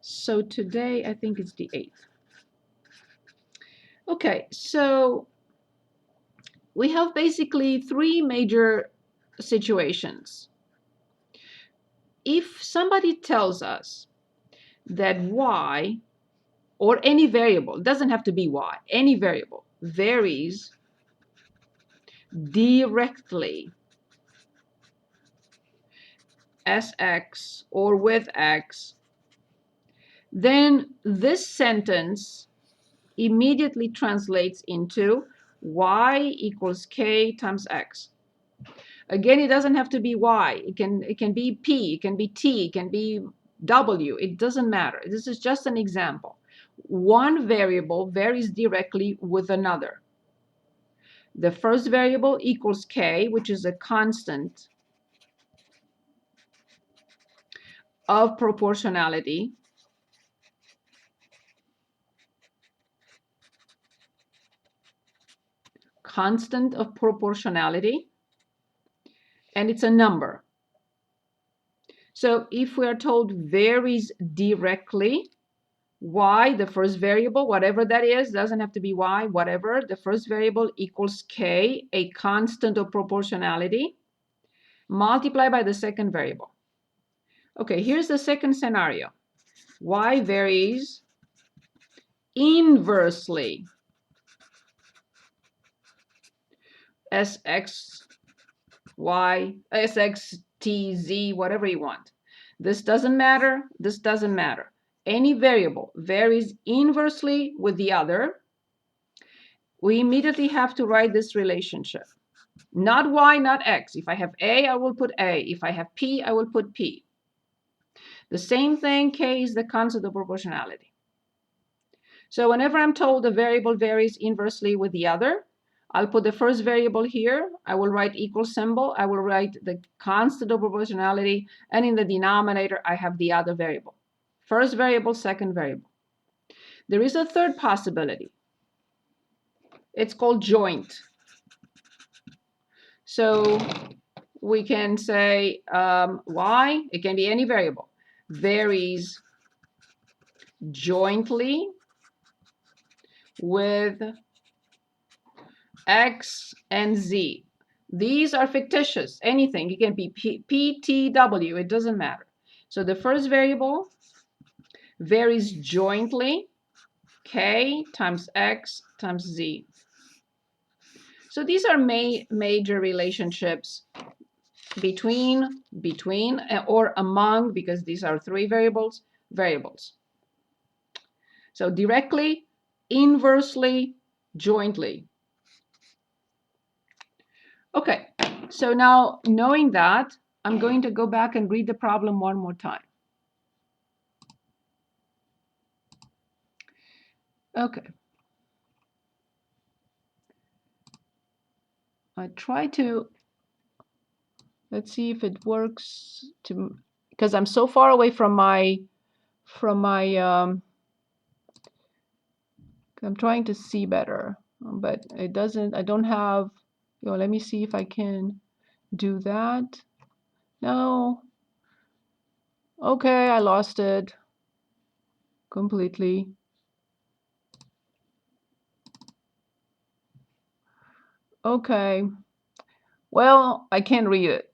So today, I think it's the 8th. Okay, so we have basically three major situations. If somebody tells us that y, or any variable, it doesn't have to be y, any variable, varies directly as x or with x, then this sentence immediately translates into y equals k times x. Again, it doesn't have to be y. It can be p, it can be t, it can be w. It doesn't matter. This is just an example. One variable varies directly with another. The first variable equals k, which is a constant of proportionality. Constant of proportionality, and it's a number. So if we are told varies directly, y, the first variable, whatever that is, doesn't have to be y, whatever, the first variable equals k, a constant of proportionality, multiplied by the second variable. Okay, here's the second scenario. Y varies inversely as x, y, as x, t, z, whatever you want. This doesn't matter, this doesn't matter. Any variable varies inversely with the other. We immediately have to write this relationship. Not y, not x. If I have a, I will put a. If I have p, I will put p. The same thing, k is the constant of proportionality. So whenever I'm told a variable varies inversely with the other, I'll put the first variable here. I will write equal symbol. I will write the constant of proportionality. And in the denominator, I have the other variable. First variable, second variable. There is a third possibility. It's called joint. So we can say y, it can be any variable, varies jointly with x and z. These are fictitious, anything. It can be p, t, w, it doesn't matter. So the first variable varies jointly, k times x times z. So these are major relationships between or among, because these are three variables. So directly, inversely, jointly. Okay, so now knowing that, I'm going to go back and read the problem one more time. Okay. I try to, let's see if it works, to, because I'm so far away from my I'm trying to see better, but it doesn't, I don't have, let me see if I can do that. No. Okay, I lost it completely. Okay. Well, I can't read it.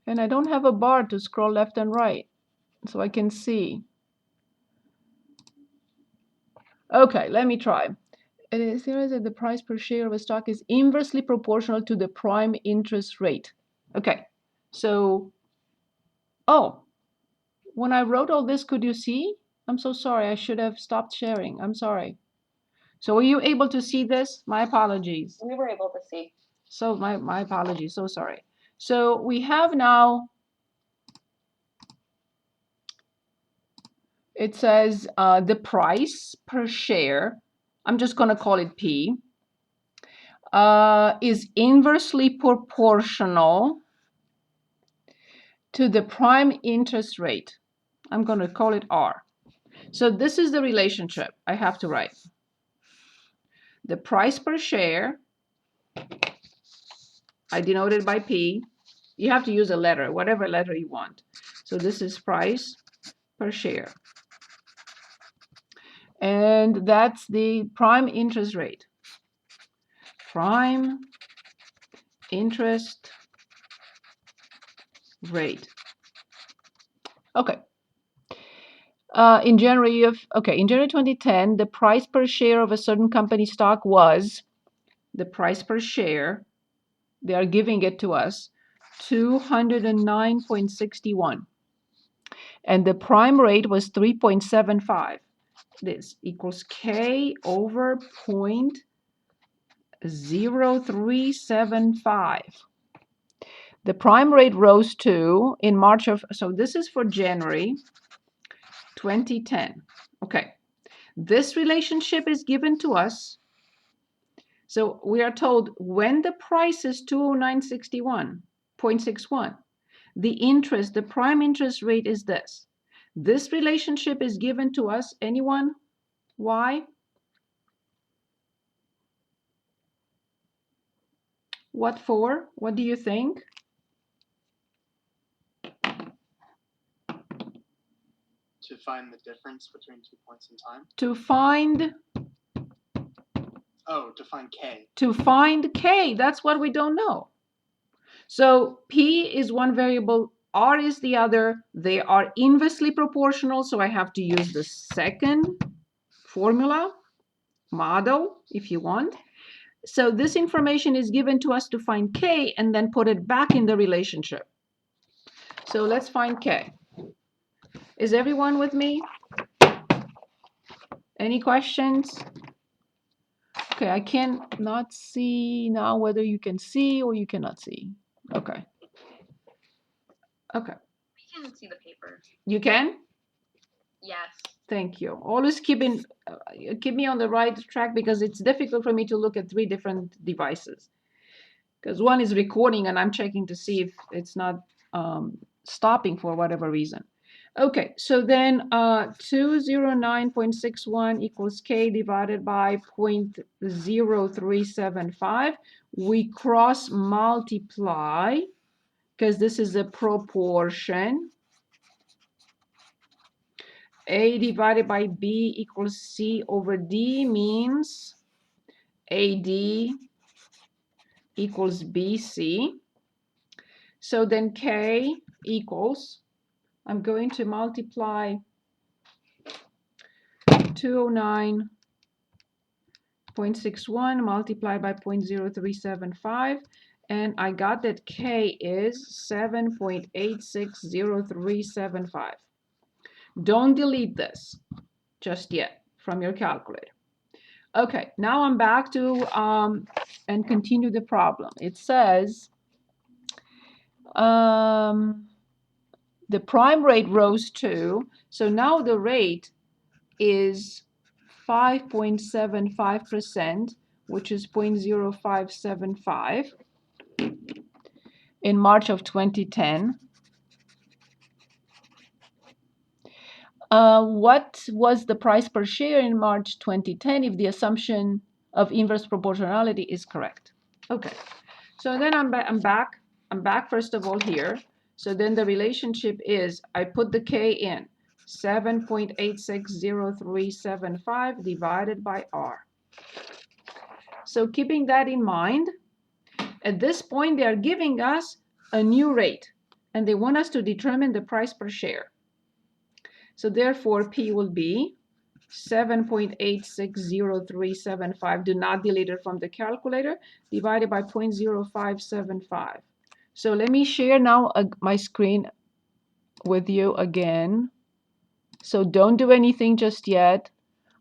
And I don't have a bar to scroll left and right, so I can see. Okay, let me try. It is there that the price per share of a stock is inversely proportional to the prime interest rate. Okay, so, oh, when I wrote all this, could you see? I'm so sorry, I should have stopped sharing. I'm sorry. So were you able to see this? My apologies. We were able to see. So my apologies, so sorry. So we have now, it says the price per share, I'm just going to call it P, is inversely proportional to the prime interest rate. I'm going to call it R. So this is the relationship I have to write. The price per share, I denote it by P, You have to use a letter, whatever letter you want. So this is price per share. And that's the prime interest rate. Prime interest rate. Okay. In January 2010, the price per share of a certain company stock was, the price per share, they are giving it to us, 209.61. And the prime rate was 3.75. This equals K over 0.0375. The prime rate rose to, in March of, so this is for January 2010. Okay. This relationship is given to us. So we are told when the price is 209.61, the prime interest rate is this. This relationship is given to us. Anyone? Why? What for? What do you think? To find the difference between 2 points in time? To find... Oh, to find K. To find K. That's what we don't know. So P is one variable, R is the other. They are inversely proportional, so I have to use the second formula, model, if you want. So this information is given to us to find K and then put it back in the relationship. So let's find K. Is everyone with me? Any questions? Okay, I cannot see now whether you can see or you cannot see. Okay. Okay. We can see the paper. You can? Yes. Thank you. Always keep me on the right track because it's difficult for me to look at 3 different devices. Because one is recording and I'm checking to see if it's not stopping for whatever reason. Okay, so then 209.61 equals K divided by 0.0375. We cross multiply because this is a proportion. A divided by B equals C over D means AD equals BC. So then K equals, I'm going to multiply 209.61 multiplied by 0.0375, and I got that K is 7.860375. Don't delete this just yet from your calculator. Okay, now I'm back to and continue the problem. It says the prime rate rose to, so now the rate is 5.75%, which is 0.0575 in March of 2010. What was the price per share in March 2010 if the assumption of inverse proportionality is correct? Okay, so then I'm back first of all here. So then the relationship is, I put the K in, 7.860375 divided by R. So keeping that in mind, at this point they are giving us a new rate and they want us to determine the price per share. So therefore P will be 7.860375, do not delete it from the calculator, divided by 0.0575. So let me share now my screen with you again. So don't do anything just yet.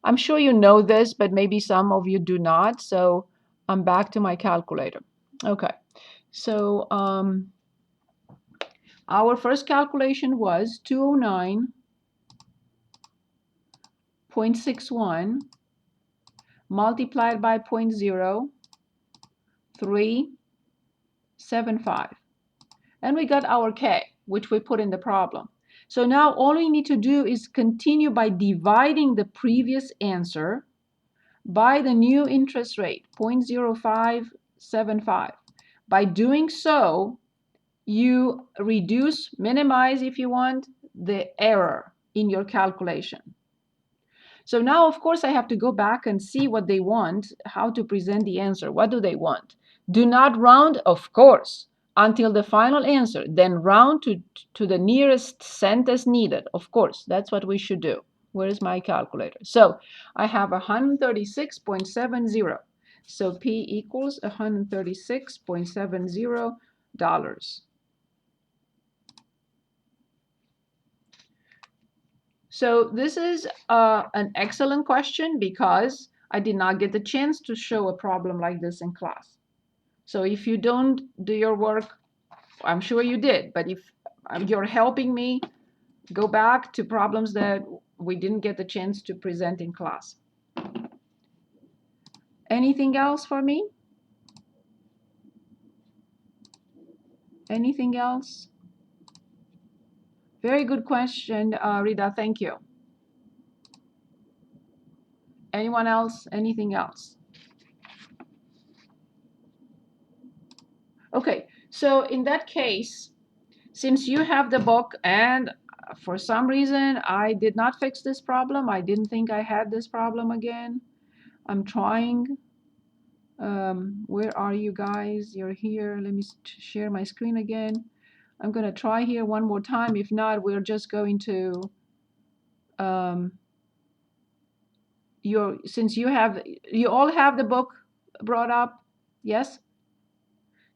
I'm sure you know this, but maybe some of you do not. So I'm back to my calculator. Okay, so our first calculation was 209.61 multiplied by 0.0375. And we got our K, which we put in the problem. So now all we need to do is continue by dividing the previous answer by the new interest rate, 0.0575. By doing so, you reduce, minimize if you want, the error in your calculation. So now, of course, I have to go back and see what they want, how to present the answer. What do they want? Do not round, of course, until the final answer. Then round to the nearest cent as needed. Of course, that's what we should do. Where is my calculator? So I have 136.70. So P equals $136.70. So this is an excellent question because I did not get the chance to show a problem like this in class. So if you don't do your work, I'm sure you did, but if you're helping me, go back to problems that we didn't get the chance to present in class. Anything else for me? Anything else? Very good question, Rita, thank you. Anyone else? Anything else? Okay, so in that case, since you have the book and for some reason I did not fix this problem, I didn't think I had this problem again. I'm trying. Where are you guys? You're here. Let me share my screen again. I'm going to try here one more time. If not, we're just going to since you all have the book brought up. Yes,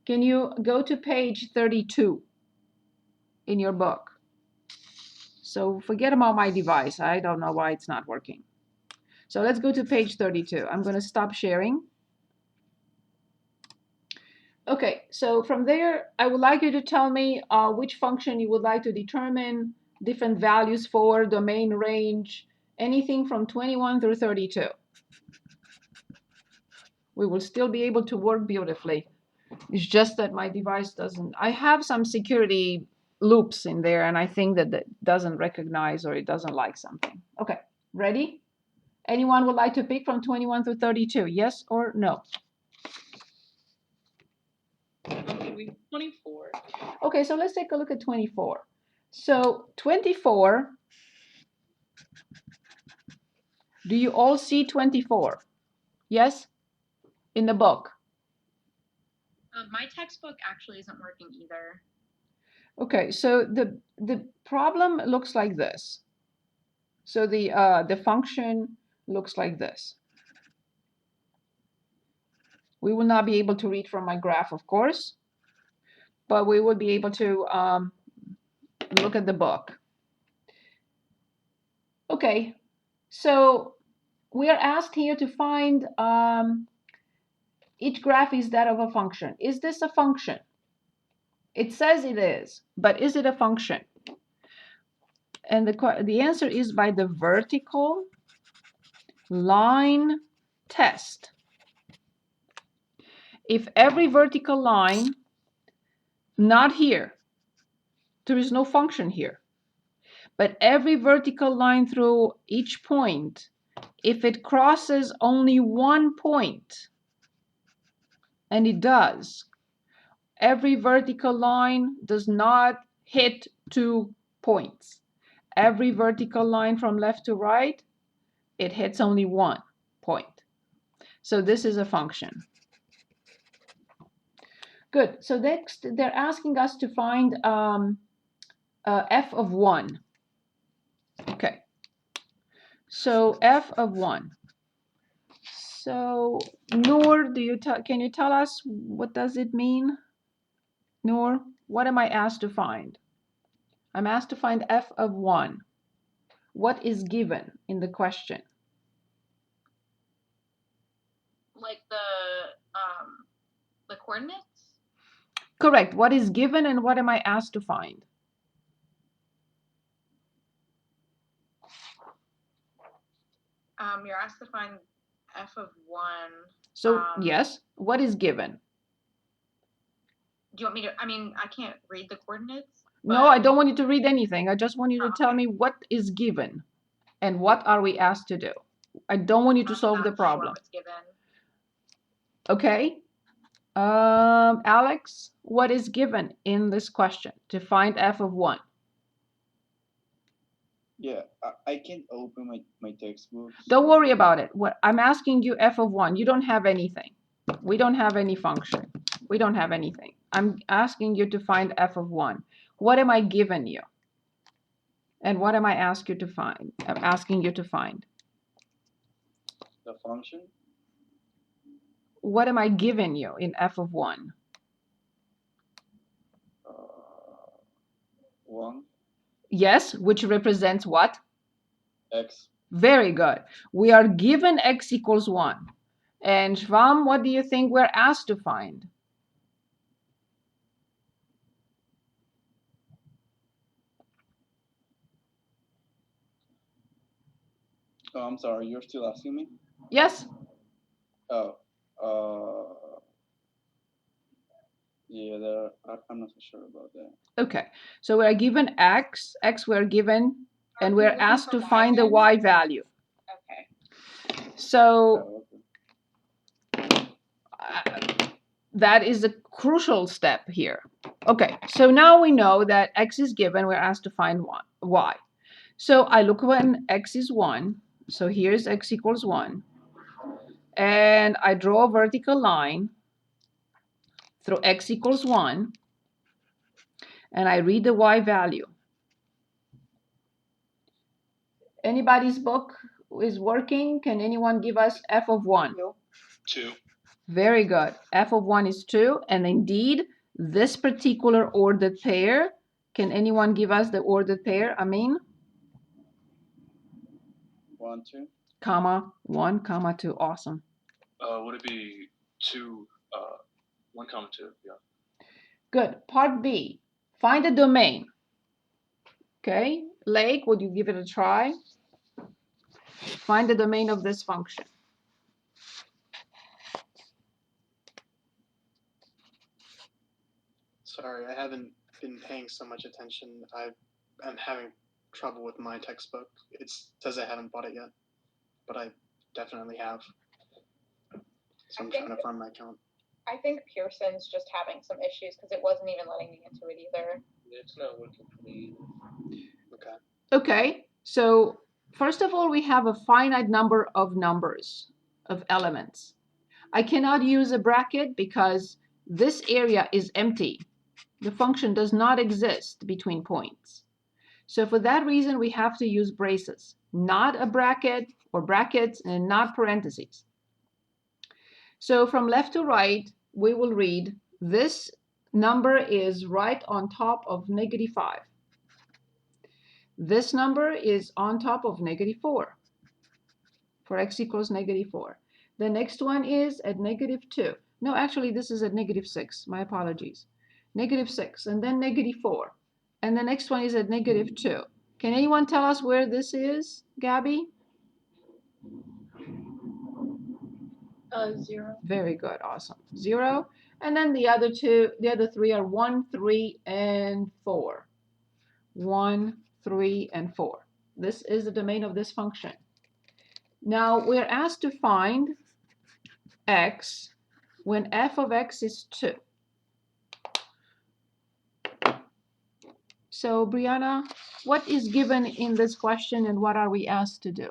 can you go to page 32 in your book? So forget about my device. I don't know why it's not working. So let's go to page 32. I'm going to stop sharing. Okay, so from there, I would like you to tell me which function you would like to determine, different values for, domain range, anything from 21 through 32. We will still be able to work beautifully. It's just that my device doesn't. I have some security loops in there, and I think that it doesn't recognize or it doesn't like something. Okay, ready? Anyone would like to pick from 21 through 32? Yes or no? 24. Okay, so let's take a look at 24. So 24, do you all see 24? Yes? In the book. My textbook actually isn't working either. Okay, so the problem looks like this. So the function looks like this. We will not be able to read from my graph, of course, but we will be able to look at the book. Okay, so we are asked here to find each graph is that of a function. Is this a function? It says it is, but is it a function? And the answer is by the vertical line test. If every vertical line, not here, there is no function here, but every vertical line through each point, if it crosses only one point, and it does, every vertical line does not hit 2 points. Every vertical line from left to right, it hits only 1 point. So this is a function. Good. So next, they're asking us to find f of 1. Okay. So f of 1. So Noor, can you tell us what does it mean? Noor, what am I asked to find? I'm asked to find f of 1. What is given in the question? Like the coordinates? Correct. What is given and what am I asked to find? You're asked to find f of 1. So yes, what is given? Do you want me to, I can't read the coordinates. No, I don't want you to read anything. I just want you to tell okay. me what is given and what are we asked to do. I don't want you to solve the I'm problem. not sure what's given. Okay? Alex, what is given in this question to find f of 1? Yeah, I can open my textbook. Don't worry about it. What I'm asking you f of 1. You don't have anything. We don't have any function. We don't have anything. I'm asking you to find f of 1. What am I giving you? And what am I asking you to find? I'm asking you to find. The function. What am I giving you in f of 1? 1. Yes, which represents what? X. Very good. We are given x equals 1. And Shvam, what do you think we're asked to find? Oh, I'm sorry. You're still asking me? Yes? Oh. Yeah, I'm not so sure about that. Okay. So we're given x we're given, and Are we're you looking asked for to y find the then? y value. Okay. So Oh, okay. that is a crucial step here. Okay, so now we know that x is given, we're asked to find y. So I look when x is 1, so here's x equals 1, and I draw a vertical line through x equals 1, and I read the y value. Anybody's book is working? Can anyone give us f of 1? 2. Very good. F of 1 is 2, and indeed, this particular ordered pair, can anyone give us the ordered pair? I mean, 1, 2. comma, 1, comma 2. Awesome. Would it be 2, 1, 2? Yeah. Good. Part B. Find the domain. Okay. Lake, would you give it a try? Find the domain of this function. Sorry, I haven't been paying so much attention. I'm having trouble with my textbook. It says I haven't bought it yet, but I definitely have. So I'm trying to find my account. I think Pearson's just having some issues because it wasn't even letting me into it either. It's not working for me. Okay. Okay. So first of all, we have a finite number of numbers, of elements. I cannot use a bracket because this area is empty. The function does not exist between points. So for that reason, we have to use braces, not a bracket or brackets and not parentheses. So from left to right, we will read this number is right on top of -5. This number is on top of -4 for x equals -4. The next one is at -2. No, actually, this is at -6. My apologies. -6, and then -4. And the next one is at -2. Can anyone tell us where this is, Gabby? 0. Very good, awesome. 0. And then the other three are 1, 3, and 4. 1, 3, and 4. This is the domain of this function. Now we're asked to find x when f of x is 2. So Brianna, what is given in this question and what are we asked to do?